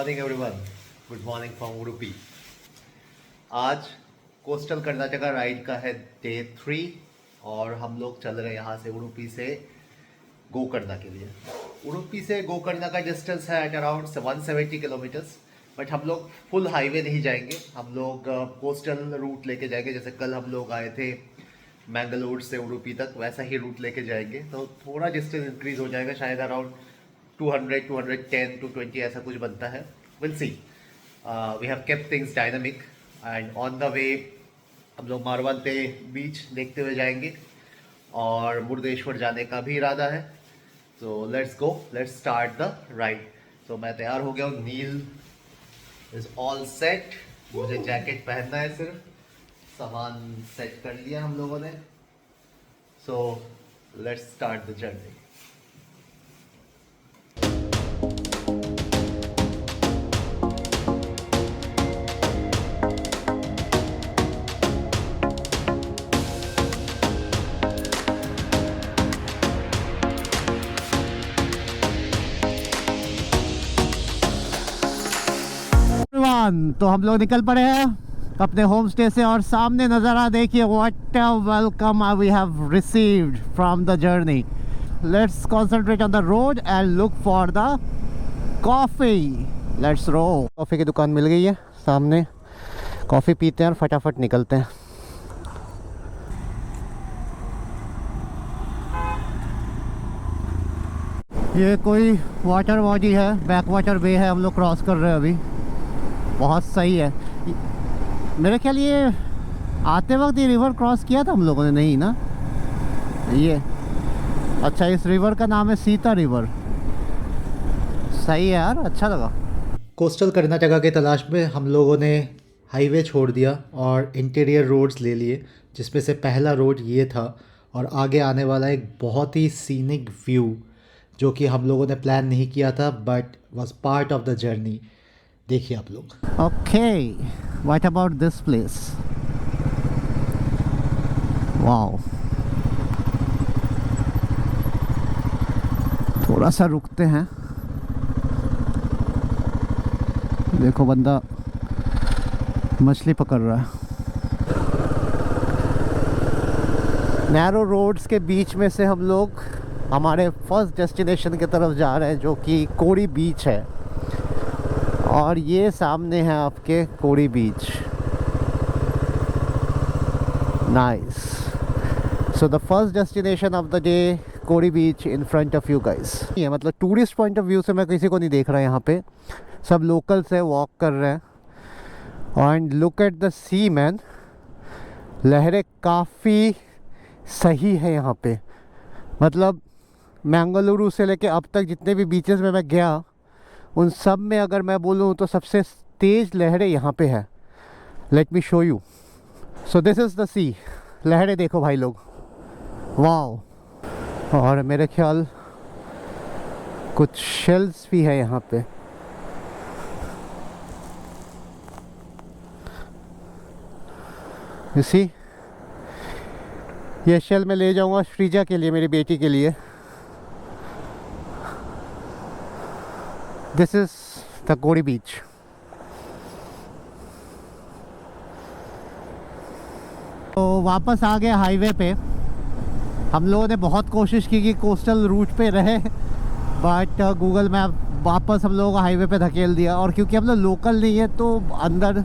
Morning everyone, good morning from Udupi. आज coastal Karnataka ride का है डे 3 और हम लोग चल रहे हैं यहाँ से उडुपी से गोकर्णा के लिए। उडुपी से गोकर्णा का डिस्टेंस है एट अराउंड 170 किलोमीटर्स, बट हम लोग फुल हाईवे नहीं जाएंगे। हम लोग कोस्टल रूट लेके जाएंगे। जैसे कल हम लोग आए थे मैंगलोर से उडुपी तक, वैसा ही रूट लेके जाएंगे। तो थोड़ा डिस्टेंस इंक्रीज हो जाएगा, शायद अराउंड 200, 210 to 20 ऐसा कुछ बनता है। Will see. We have kept things dynamic and on the way हम लोग मारवाल पे बीच देखते हुए जाएंगे और मुर्देश्वर जाने का भी इरादा है। तो let's go, let's start the ride. तो मैं तैयार हो गया हूँ, नील इज ऑल सेट। मुझे जैकेट पहनना है, सिर्फ सामान सेट कर लिया हम लोगों ने। So let's start the journey. तो हम लोग निकल पड़े हैं अपने होम स्टे से और सामने नज़ारा देखिए। What a welcome we have received from the journey. Let's concentrate on the road and look for the coffee. Let's row. Coffee की दुकान मिल गई है सामने, कॉफ़ी पीते हैं और फटाफट निकलते हैं। ये कोई वाटर बॉडी है, बैक वाटर वे है, हम लोग क्रॉस कर रहे हैं अभी। बहुत सही है। मेरे ख्याल ये आते वक्त ये रिवर क्रॉस किया था हम लोगों ने, नहीं ना? ये अच्छा, इस रिवर का नाम है सीता रिवर। सही है यार, अच्छा लगा। कोस्टल कर्नाटका के तलाश में हम लोगों ने हाईवे छोड़ दिया और इंटीरियर रोड्स ले लिए, जिसमें से पहला रोड ये था और आगे आने वाला एक बहुत ही सीनिक व्यू जो कि हम लोगों ने प्लान नहीं किया था but was part of the journey. देखिए आप लोग। Okay, what about this place? Wow. थोड़ा सा रुकते हैं। देखो बंदा मछली पकड़ रहा है। नैरो रोड्स के बीच में से हम लोग हमारे फर्स्ट डेस्टिनेशन की तरफ जा रहे हैं, जो कि कोरी बीच है। और ये सामने है आपके Kori beach. Nice. So the first destination of the day, Kori beach in front of you guys. ये मतलब टूरिस्ट पॉइंट ऑफ व्यू से मैं किसी को नहीं देख रहा यहाँ पे, सब लोकल्स है, वॉक कर रहे हैं। And look at the sea man, लहरें काफ़ी सही है यहाँ पे। मतलब मैंगलुरु से लेके अब तक जितने भी बीचेस में मैं गया, उन सब में अगर मैं बोलूँ तो सबसे तेज़ लहरें यहाँ पे है। Let me show you. So this is the sea. लहरें देखो भाई लोग, वाओ। और मेरे ख्याल कुछ शेल्स भी है यहाँ पे। यू सी, ये शेल मैं ले जाऊँगा श्रीजा के लिए, मेरी बेटी के लिए। दिस इज़ द कोरी बीच। तो वापस आ गए हाईवे पे। हम लोगों ने बहुत कोशिश की कि कोस्टल रूट पे रहे, बट गूगल मैप वापस हम लोगों को हाईवे पे धकेल दिया। और क्योंकि हम लोग लोकल नहीं है तो अंदर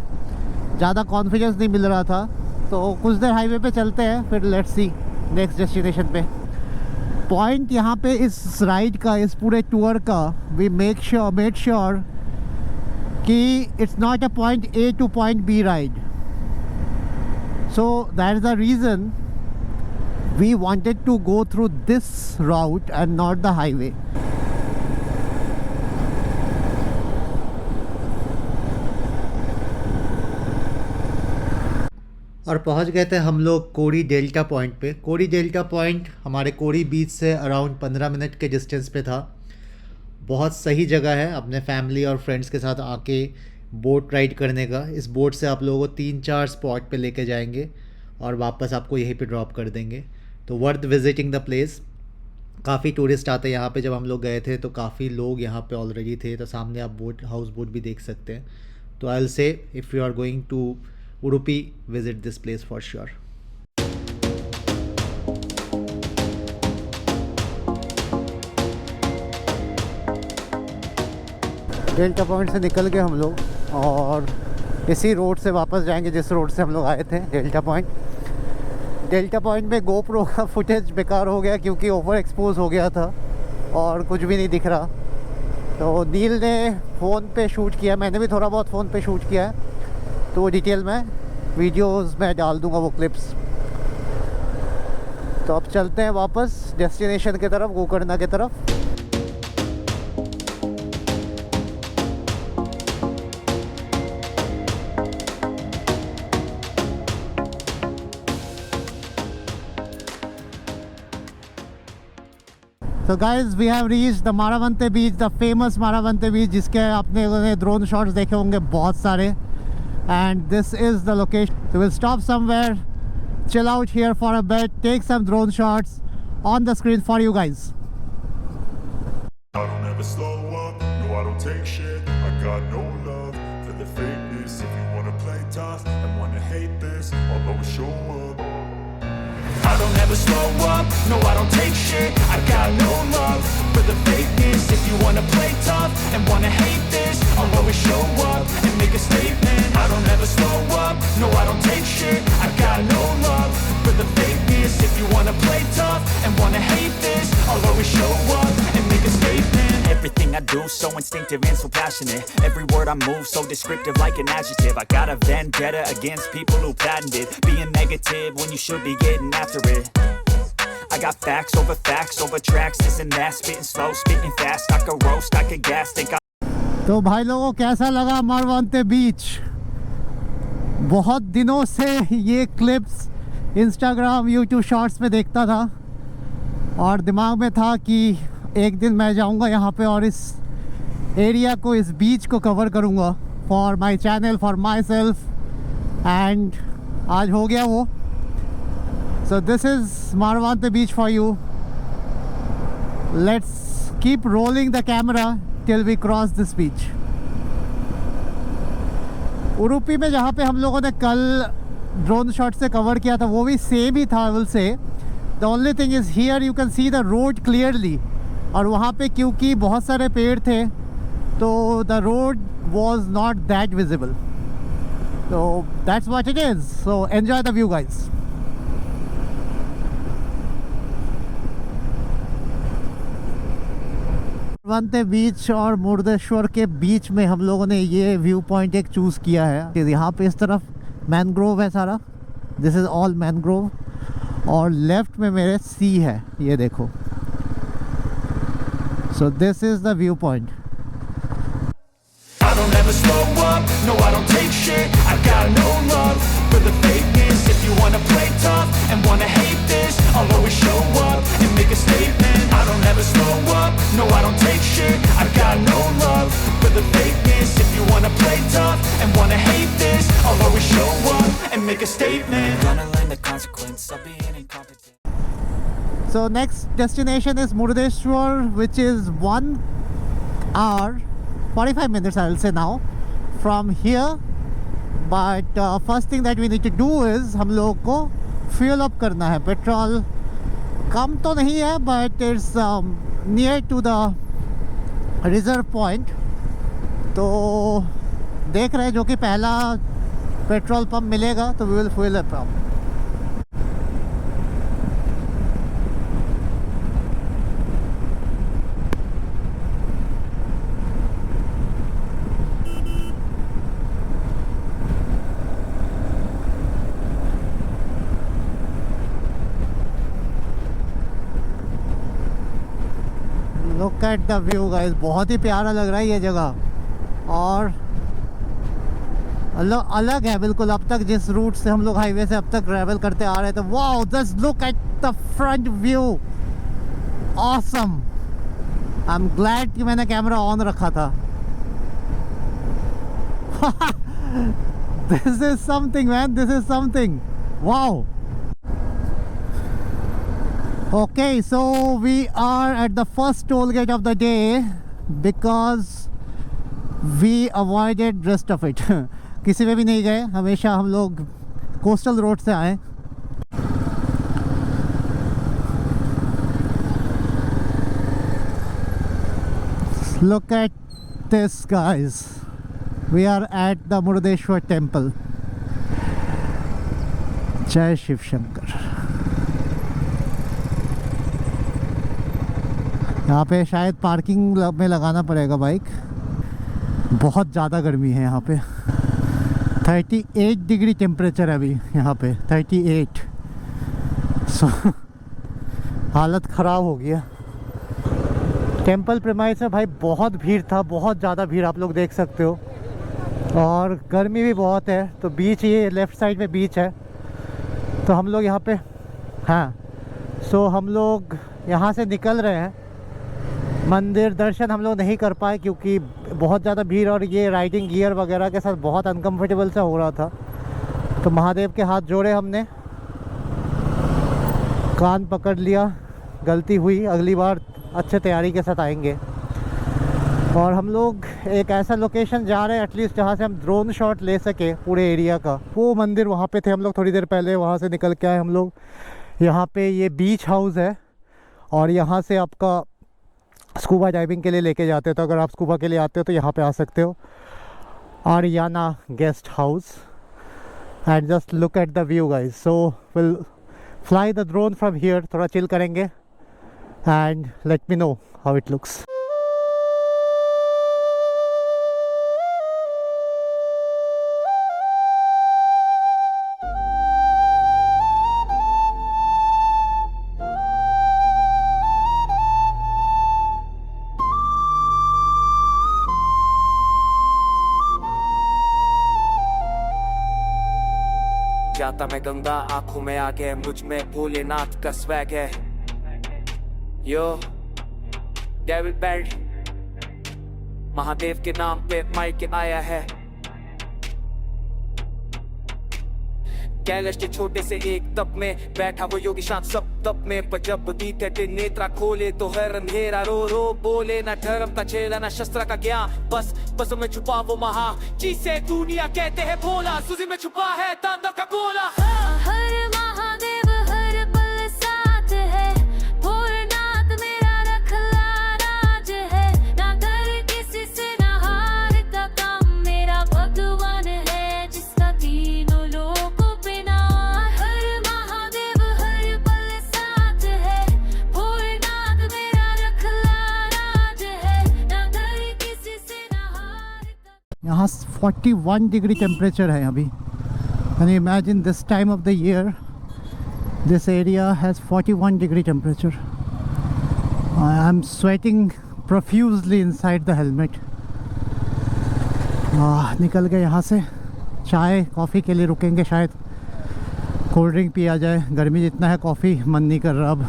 ज़्यादा कॉन्फिडेंस नहीं मिल रहा था, तो कुछ देर हाईवे पे चलते हैं, फिर लेट्स सी नेक्स्ट डेस्टिनेशन पे। पॉइंट यहाँ पे इस राइड का, इस पूरे टूर का, वी मेड श्योर कि it's not a point A to point B ride. So that is the reason we wanted to go through this route and not the highway. और पहुंच गए थे हम लोग कोरी डेल्टा पॉइंट पे। कोरी delta point हमारे कोरी बीच से अराउंड 15 मिनट के डिस्टेंस पे था। बहुत सही जगह है अपने फैमिली और फ्रेंड्स के साथ आके बोट राइड करने का। इस बोट से आप लोगों को 3-4 स्पॉट पे लेके जाएंगे और वापस आपको यहीं पे ड्रॉप कर देंगे। तो वर्थ विजिटिंग द प्लेस। काफ़ी टूरिस्ट आते हैं यहाँ पे। जब हम लोग गए थे तो काफ़ी लोग यहाँ पे ऑलरेडी थे। तो सामने आप बोट हाउस बोट भी देख सकते हैं। तो I will say if you are going to Udupi visit this place for sure. Delta point से निकल के हम लोग और इसी रोड से वापस जाएंगे जिस रोड से हम लोग आए थे, डेल्टा पॉइंट। डेल्टा पॉइंट में गोप्रो का फुटेज बेकार हो गया क्योंकि ओवर एक्सपोज हो गया था और कुछ भी नहीं दिख रहा। तो नील ने फ़ोन पे शूट किया, मैंने भी थोड़ा बहुत फ़ोन पे शूट किया है, तो वो डिटेल में वीडियोस में डाल दूंगा वो क्लिप्स। तो अब चलते हैं वापस डेस्टिनेशन की तरफ, गोकर्णा की तरफ। तो guys we have reach the Maravanthe beach, the famous Maravanthe beach, जिसके आपने ड्रोन शॉट्स देखे होंगे बहुत सारे। And this is the location. So we'll stop somewhere, chill out here for a bit, take some drone shots on the screen for you guys. I don't ever slow up, no I don't take shit. I got no love for the fakeness. If you wanna play tough and wanna hate this, I'll always show up. I don't ever slow up, no I don't take shit. I got no love for the fakeness. If you wanna play tough and wanna hate this, I'll always show up and make a statement. I don't ever slow up, no I don't take shit. I got no love for the fakeness. If you wanna play tough and wanna hate this, I'll always show up and make a statement. Everything I do so instinctive and so passionate. Every word I move so descriptive like an adjective. I got a vendetta against people who patented being negative when you should be getting after it. I got facts over tracks, this and that, spitting slow, spitting fast. I could roast, I could gas, think I... तो भाई लोगों कैसा लगा मारावंते बीच? बहुत दिनों से ये clips Instagram YouTube shorts में देखता था और दिमाग में था कि एक दिन मैं जाऊंगा यहाँ पे और इस एरिया को, इस बीच को कवर करूंगा for my channel, for myself. And आज हो गया वो। So this is Maravanthe beach for you. Let's keep rolling the camera till we cross this beach. Udupi में जहाँ पे हम लोगों ने कल ड्रोन शॉट से कवर किया था वो भी सेम ही था I will say. The only thing is here you can see the road clearly, और वहाँ पे क्योंकि बहुत सारे पेड़ थे तो the road was not that visible. तो that's what it is. So enjoy the view guys. Maravanthe beach और मुर्देश्वर के बीच में हम लोगों ने ये व्यू पॉइंट एक चूज़ किया है। यहाँ पे इस तरफ मैनग्रोव है सारा, दिस इज़ ऑल मैनग्रोव, और लेफ्ट में मेरे सी है, ये देखो। सो this is the view point. I don't ever slow up, no I don't take shit. I got no love for the fakeness. If you wanna play tough and wanna hate this, I'll always show up and make a statement. I don't ever slow up, no I don't take shit. I got no love for the fakeness. If you wanna play tough and wanna hate this, I'll always show up and make a statement. Gonna learn the consequence of being incompetent. So next destination is Murdeshwar, which is 1 hour 45 minutes I will say now from here. But first thing that we need to do is हम लोगों को fuel up करना है। Petrol कम तो नहीं है but it's near to the reserve point। तो देख रहे हैं जो कि पहला पेट्रोल पंप मिलेगा तो we will fuel up। Look at the view guys, बहुत ही प्यारा लग रहा है ये जगह और अलग है बिल्कुल अब तक जिस रूट से हम लोग हाईवे से अब तक ट्रैवल करते आ रहे थे। Wow, just look at the front view, awesome. I am glad कि मैंने कैमरा ऑन रखा था। This is something man, this is something. Wow, Okay, so we are at the first toll gate of the day because we avoided rest of it. किसी में भी नहीं गए, हमेशा हम लोग कोस्टल रोड से आए. Look at this, guys. We are at the Murdeshwar temple. जय शिव शंकर. यहाँ पे शायद पार्किंग में लगाना पड़ेगा बाइक. बहुत ज़्यादा गर्मी है यहाँ पे. 38 डिग्री टेम्परेचर है अभी यहाँ पे. 38. सो हालत ख़राब हो गया. टेम्पल प्रेमाइस में भाई बहुत भीड़ था, बहुत ज़्यादा भीड़ आप लोग देख सकते हो. और गर्मी भी बहुत है. तो बीच, ये लेफ़्ट साइड में बीच है. तो हम लोग यहाँ पे, हाँ, सो हम लोग यहाँ से निकल रहे हैं. मंदिर दर्शन हम लोग नहीं कर पाए क्योंकि बहुत ज़्यादा भीड़ और ये राइडिंग गियर वगैरह के साथ बहुत अनकंफर्टेबल सा हो रहा था. तो महादेव के हाथ जोड़े हमने, कान पकड़ लिया. गलती हुई, अगली बार अच्छे तैयारी के साथ आएंगे. और हम लोग एक ऐसा लोकेशन जा रहे हैं एटलीस्ट जहाँ से हम ड्रोन शॉट ले सके पूरे एरिया का. वो मंदिर वहाँ पे थे, हम लोग थोड़ी देर पहले वहाँ से निकल के आए हम लोग. यहाँ पे ये बीच हाउस है और यहाँ से आपका स्कूबा डाइविंग के लिए लेके जाते हो. तो अगर आप स्कूबा के लिए आते हो तो यहाँ पे आ सकते हो. Ariana guest house. And just look at the view guys. So will fly the drone from here. थोड़ा चिल करेंगे and let me know how it looks. जाता मैं गंगा आंखों में आ गए, मुझ में भोलेनाथ का स्वैग है. यो डेविल बेल्ट महादेव के नाम पे माइक आया है. कैलाश के छोटे से एक तप में बैठा वो योगी शांत सब तप में. पर जब बीते दिन नेत्रा खोले तो हर अंधेरा रो रो बोले. ना धर्म का चेला ना शस्त्र का ज्ञान, बस बस में छुपा वो महा जिसे दुनिया कहते हैं भोला. सुजी में छुपा है तांडव का गोला. हर महादेव हर पल साथ है. भोलेनाथ मेरा रखला राज है. ना डर किसी से ना हार का काम. मेरा भगवान है जिसका तीनों लोगों पे नाम. हर महादेव हर पल साथ है. भोलेनाथ मेरा रखला राज है. ना डर किसी से ना हार का. यहाँ 41 डिग्री टेम्परेचर है अभी. Can you imagine this time of the year? This area has 41 degree temperature. I am sweating profusely inside the helmet. निकल गए यहाँ से. चाय कॉफ़ी के लिए रुकेंगे शायद. कोल्ड ड्रिंक पिया जाए. गर्मी जितना है कॉफ़ी मन नहीं कर रहा अब.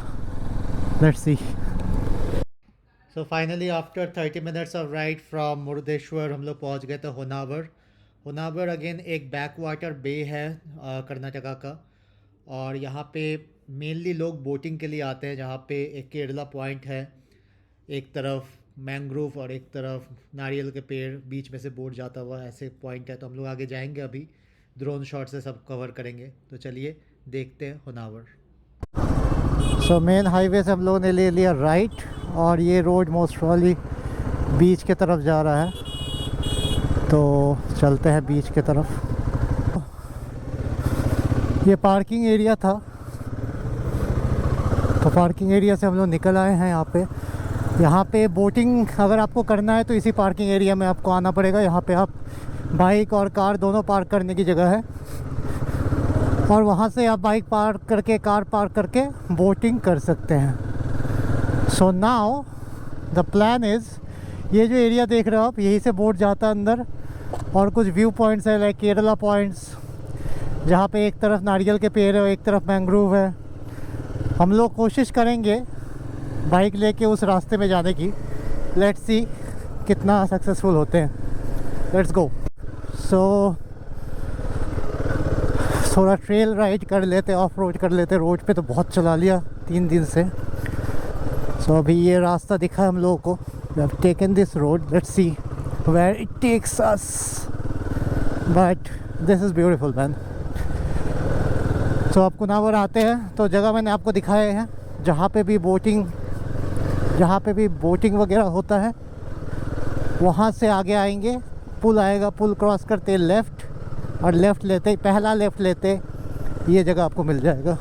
Let's see. So finally after 30 minutes of ride from Murudeshwar हम लोग पहुँच गए थे होनावर. होनावर अगेन एक बैक वाटर बे है कर्नाटका का. और यहाँ पे मेनली लोग बोटिंग के लिए आते हैं. जहाँ पे एक केरला पॉइंट है, एक तरफ मैंग्रोव और एक तरफ नारियल के पेड़, बीच में से बोट जाता हुआ ऐसे पॉइंट है. तो हम लोग आगे जाएंगे, अभी ड्रोन शॉट से सब कवर करेंगे. तो चलिए देखते हैं होनावर. सो मेन हाईवे से हम लोगों ने ले लिया राइट और ये रोड मोस्ट प्रॉब्ली बीच के तरफ जा रहा है. तो चलते हैं बीच के तरफ. ये पार्किंग एरिया था. तो पार्किंग एरिया से हम लोग निकल आए हैं यहाँ पे बोटिंग अगर आपको करना है तो इसी पार्किंग एरिया में आपको आना पड़ेगा. यहाँ पे आप बाइक और कार दोनों पार्क करने की जगह है. और वहाँ से आप बाइक पार्क करके कार पार्क करके बोटिंग कर सकते हैं. So now the plan is, ये जो एरिया देख रहे हो आप, यहीं से बोट जाता है अंदर. और कुछ व्यू पॉइंट्स है लाइक केरला पॉइंट्स, जहाँ पे एक तरफ नारियल के पेड़ है और एक तरफ मैंग्रोव है. हम लोग कोशिश करेंगे बाइक लेके उस रास्ते में जाने की. लेट्स सी कितना सक्सेसफुल होते हैं. Let's go. सो थोड़ा ट्रेल राइड कर लेते, ऑफ रोड कर लेते. रोड पे तो बहुत चला लिया. 3 दिन से। सो अभी ये रास्ता दिखा है हम लोगों को। We have taken this road, let's see where it takes us, but this is beautiful man. So आप कुनावर आते हैं तो जगह मैंने आपको दिखाए हैं जहाँ पे भी बोटिंग वगैरह होता है, वहाँ से आगे आएंगे, पुल आएगा, पुल क्रॉस करते लेफ़्ट, और लेफ़्ट लेते पहला लेफ़्ट लेते ये जगह आपको मिल जाएगा।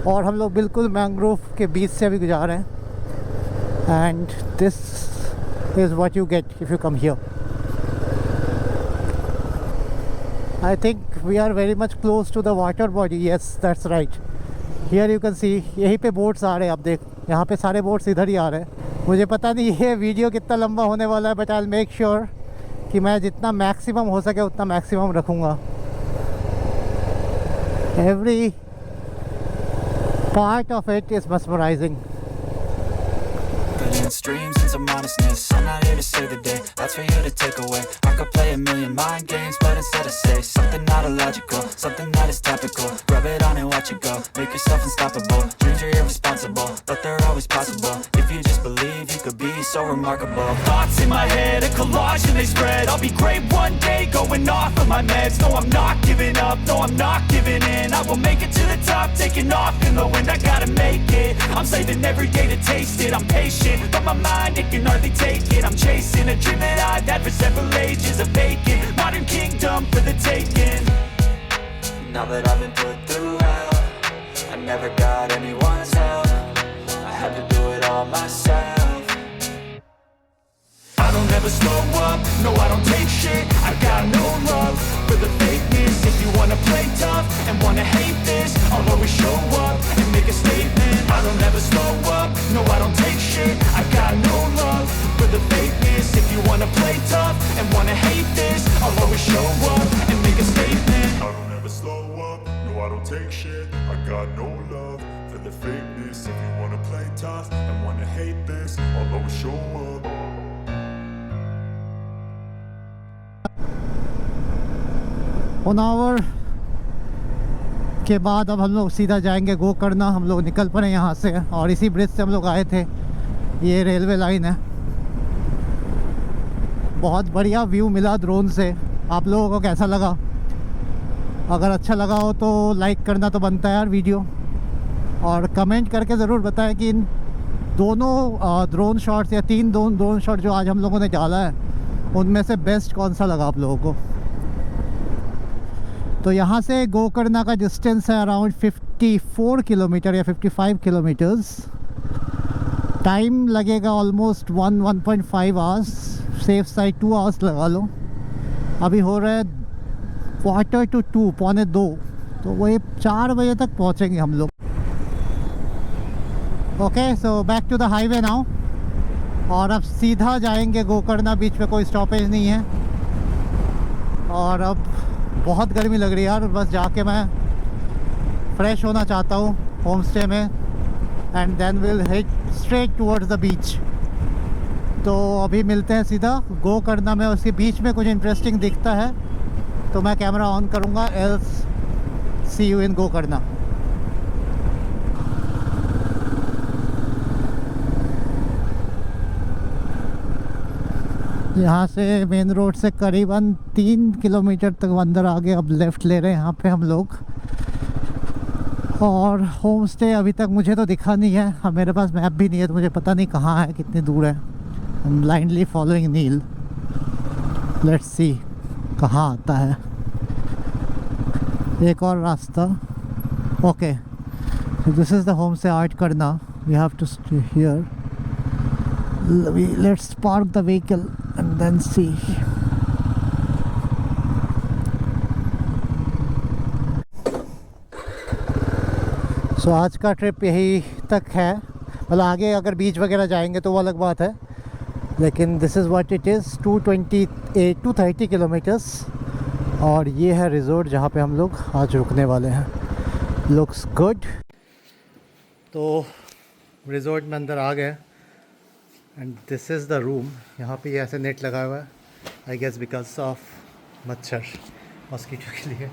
और हम लोग बिल्कुल मैंग्रोव के बीच से अभी गुजार रहे हैं, and this is what you get if you come here. I think we are very much close to the water body. Yes that's right. Here you can see, यहीं पे बोट्स आ रहे हैं। आप देख, यहाँ पे सारे बोट्स इधर ही आ रहे हैं। मुझे पता नहीं ये वीडियो कितना लंबा होने वाला है, but I will make sure कि मैं जितना मैक्सिमम हो सके उतना मैक्सिमम रखूँगा। Every part of it is mesmerizing. Streams and some honestness. I'm not here to save the day, that's for you to take away. I could play a million mind games, but instead I say something not illogical, something that is topical. Rub it on and watch it go, make yourself unstoppable. Dreams are irresponsible, but they're always possible. If you just believe, you could be so remarkable. Thoughts in my head, a collage and they spread. I'll be great one day, going off of my meds. No, I'm not giving up, no, I'm not giving in. I will make it to the top, taking off in the wind. I gotta make it, I'm saving every day to taste it. I'm patient, but my mind, it can hardly take it. I'm chasing a dream that I've had for several ages, a vacant modern kingdom for the taking. Now that I've been put through hell, I never got anyone's help, I had to do it all myself. I don't ever slow up, no I don't take shit. I got no love for the fakeness. If you wanna play tough and wanna hate this, I'll always show up and make a statement. I don't ever slow up, no I don't take shit. I got no love for the fakeness. If you wanna play tough and wanna hate this, I'll always show up and make a statement. I don't ever slow up, no I don't take shit. I got no love for the fakeness. If you wanna play tough and wanna hate this, I'll always show up. Honavar के बाद अब हम लोग सीधा जाएंगे गोकर्ण। हम लोग निकल पड़े यहाँ से, और इसी ब्रिज से हम लोग आए थे। ये रेलवे लाइन है। बहुत बढ़िया व्यू मिला ड्रोन से। आप लोगों को कैसा लगा? अगर अच्छा लगा हो तो लाइक करना तो बनता है यार वीडियो, और कमेंट करके ज़रूर बताएं कि इन दोनों ड्रोन शॉट्स या 3 ड्रोन शॉट जो आज हम लोगों ने डाला है उनमें से बेस्ट कौन सा लगा आप लोगों को। तो यहाँ से गोकर्ण का डिस्टेंस है अराउंड 54 किलोमीटर या 55 किलोमीटर्स। टाइम लगेगा almost 1.5 hours, safe side 2 hours लगा लो। अभी हो रहा है 1:45, पौने 2, तो वही 4 बजे तक पहुँचेंगे हम लोग। Okay, so back to the highway now. और अब सीधा जाएंगे गोकर्ण, बीच में कोई स्टॉपेज नहीं है। और अब बहुत गर्मी लग रही है यार, बस जाके मैं फ्रेश होना चाहता हूँ होम स्टे में, and then will head straight towards the beach. तो अभी मिलते हैं सीधा गोकर्ण में। उसके बीच में कुछ इंटरेस्टिंग दिखता है तो मैं कैमरा ऑन करूँगा, else see you in Gokarna. यहाँ से मेन रोड से करीबन 3 किलोमीटर तक अंदर आगे अब लेफ़्ट ले रहे हैं यहाँ पे हम लोग। और होम स्टे अभी तक मुझे तो दिखा नहीं है, हाँ मेरे पास मैप भी नहीं है, तो मुझे पता नहीं कहाँ है, कितनी दूर है। I am blindly following Neel, let's see कहाँ आता है। एक और रास्ता। Okay, this is the home stay आर्ट करना। We have to stay here. Let's park the vehicle and then see. So आज का ट्रिप यही तक है। मतलब आगे अगर बीच वगैरह जाएंगे तो वो अलग बात है, लेकिन this is what it is. 230 kilometres. और ये है रिजॉर्ट जहाँ पे हम लोग आज रुकने वाले हैं। Looks good. तो रिजॉर्ट में अंदर आ गए, and this is the room. यहाँ पे ऐसे नेट लगा हुआ है, आई गेस बिकॉज ऑफ मच्छर, मॉस्किटो के लिए।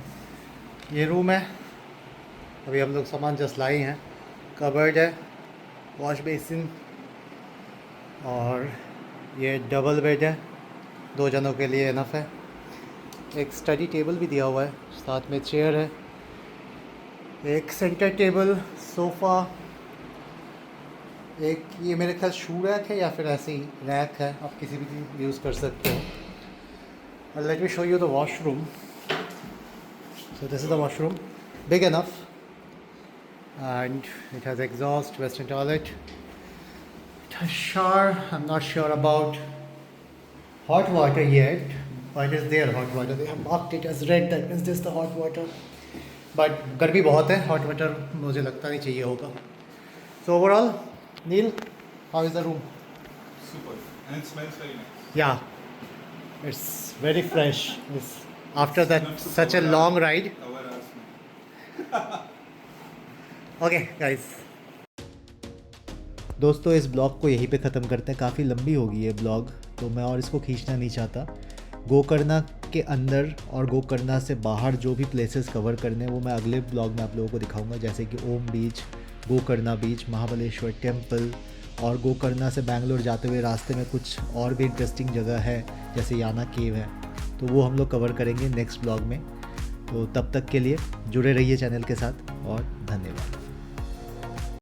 ये रूम है। अभी हम लोग सामान जस्ट लाए हैं, कबर्ड है, वॉश बेसिन, और ये डबल बेड है, 2 जनों के लिए इनफ है। एक स्टडी टेबल भी दिया हुआ है, साथ में चेयर है, एक सेंटर टेबल, सोफ़ा, एक ये मेरे ख्याल शू रैक है या फिर ऐसे ही रैक है, आप किसी भी यूज़ कर सकते हो। Late me show you the washroom. So this is the washroom, big enough, and it has exhaust, western toilet, it has shower. I'm not sure about hot water yet, but it's there hot water. They have marked it as red, that means this is the hot water, but गर्मी बहुत है, hot water मुझे लगता नहीं चाहिए होगा। So overall, Neil, how is the room? Super. And it smells very nice. Yeah, it's very fresh. It's after that such a long ride. Our house. Okay guys, दोस्तों इस ब्लॉग को यहीं पे ख़त्म करते हैं। काफ़ी लंबी होगी ये ब्लॉग, तो मैं और इसको खींचना नहीं चाहता। गोकर्णा के अंदर और गोकर्णा से बाहर जो भी प्लेसेस कवर करने हैं वो मैं अगले ब्लॉग में आप लोगों को दिखाऊंगा, जैसे कि ओम बीच, गोकर्णा बीच, महाबलेश्वर टेम्पल, और गोकर्णा से बैंगलोर जाते हुए रास्ते में कुछ और भी इंटरेस्टिंग जगह है जैसे याना केव है, तो वो हम लोग कवर करेंगे नेक्स्ट ब्लॉग में। तो तब तक के लिए जुड़े रहिए चैनल के साथ और धन्यवाद।